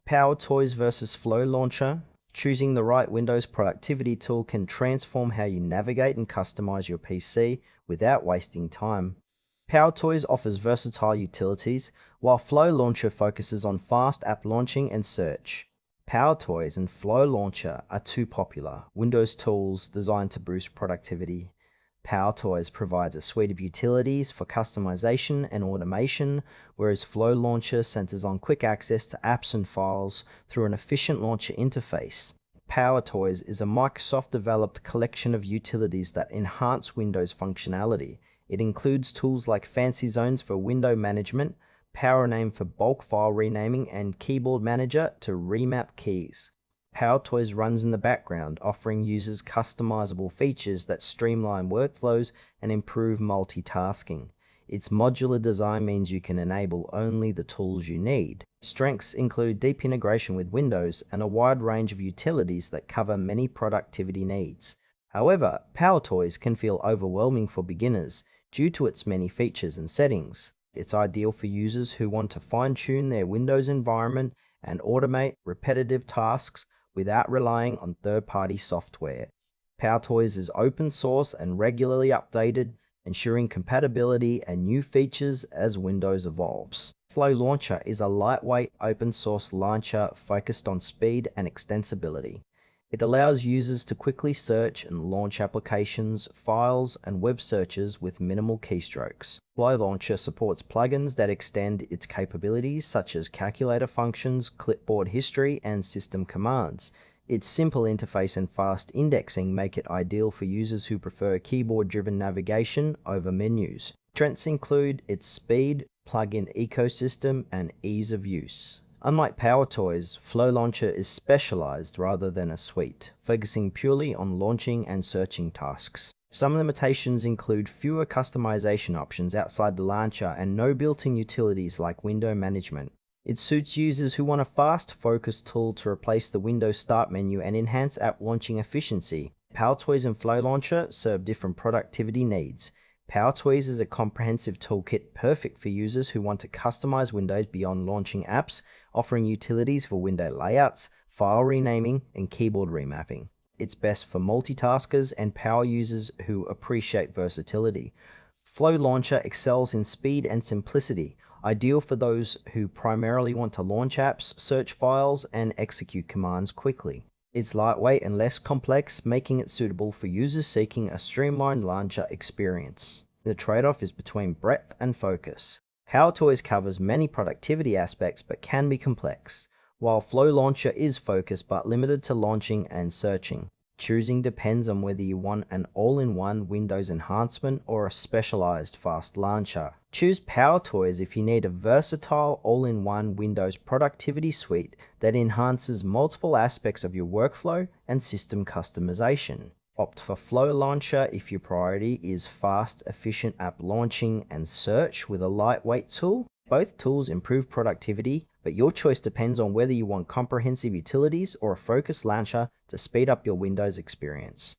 PowerToys versus Flow Launcher. Choosing the right Windows productivity tool can transform how you navigate and customize your PC without wasting time. PowerToys offers versatile utilities, while Flow Launcher focuses on fast app launching and search. PowerToys and Flow Launcher are two popular Windows tools designed to boost productivity. PowerToys provides a suite of utilities for customization and automation, whereas Flow Launcher centers on quick access to apps and files through an efficient launcher interface. PowerToys is a Microsoft-developed collection of utilities that enhance Windows functionality. It includes tools like Fancy Zones for window management, PowerName for bulk file renaming, and Keyboard Manager to remap keys. PowerToys runs in the background, offering users customizable features that streamline workflows and improve multitasking. Its modular design means you can enable only the tools you need. Strengths include deep integration with Windows and a wide range of utilities that cover many productivity needs. However, PowerToys can feel overwhelming for beginners due to its many features and settings. It's ideal for users who want to fine-tune their Windows environment and automate repetitive tasks without relying on third-party software. PowerToys is open source and regularly updated, ensuring compatibility and new features as Windows evolves. Flow Launcher is a lightweight open source launcher focused on speed and extensibility. It allows users to quickly search and launch applications, files, and web searches with minimal keystrokes. Flow Launcher supports plugins that extend its capabilities such as calculator functions, clipboard history, and system commands. Its simple interface and fast indexing make it ideal for users who prefer keyboard-driven navigation over menus. Strengths include its speed, plugin ecosystem, and ease of use. Unlike PowerToys, Flow Launcher is specialized rather than a suite, focusing purely on launching and searching tasks. Some limitations include fewer customization options outside the launcher and no built-in utilities like window management. It suits users who want a fast, focused tool to replace the Windows Start menu and enhance app launching efficiency. PowerToys and Flow Launcher serve different productivity needs. PowerToys is a comprehensive toolkit perfect for users who want to customize Windows beyond launching apps, offering utilities for window layouts, file renaming, and keyboard remapping. It's best for multitaskers and power users who appreciate versatility. Flow Launcher excels in speed and simplicity, ideal for those who primarily want to launch apps, search files, and execute commands quickly. It's lightweight and less complex, making it suitable for users seeking a streamlined launcher experience. The trade-off is between breadth and focus. PowerToys covers many productivity aspects but can be complex, while Flow Launcher is focused but limited to launching and searching. Choosing depends on whether you want an all-in-one Windows enhancement or a specialized fast launcher. Choose PowerToys if you need a versatile all-in-one Windows productivity suite that enhances multiple aspects of your workflow and system customization. Opt for Flow Launcher if your priority is fast, efficient app launching and search with a lightweight tool. Both tools improve productivity, but your choice depends on whether you want comprehensive utilities or a focused launcher to speed up your Windows experience.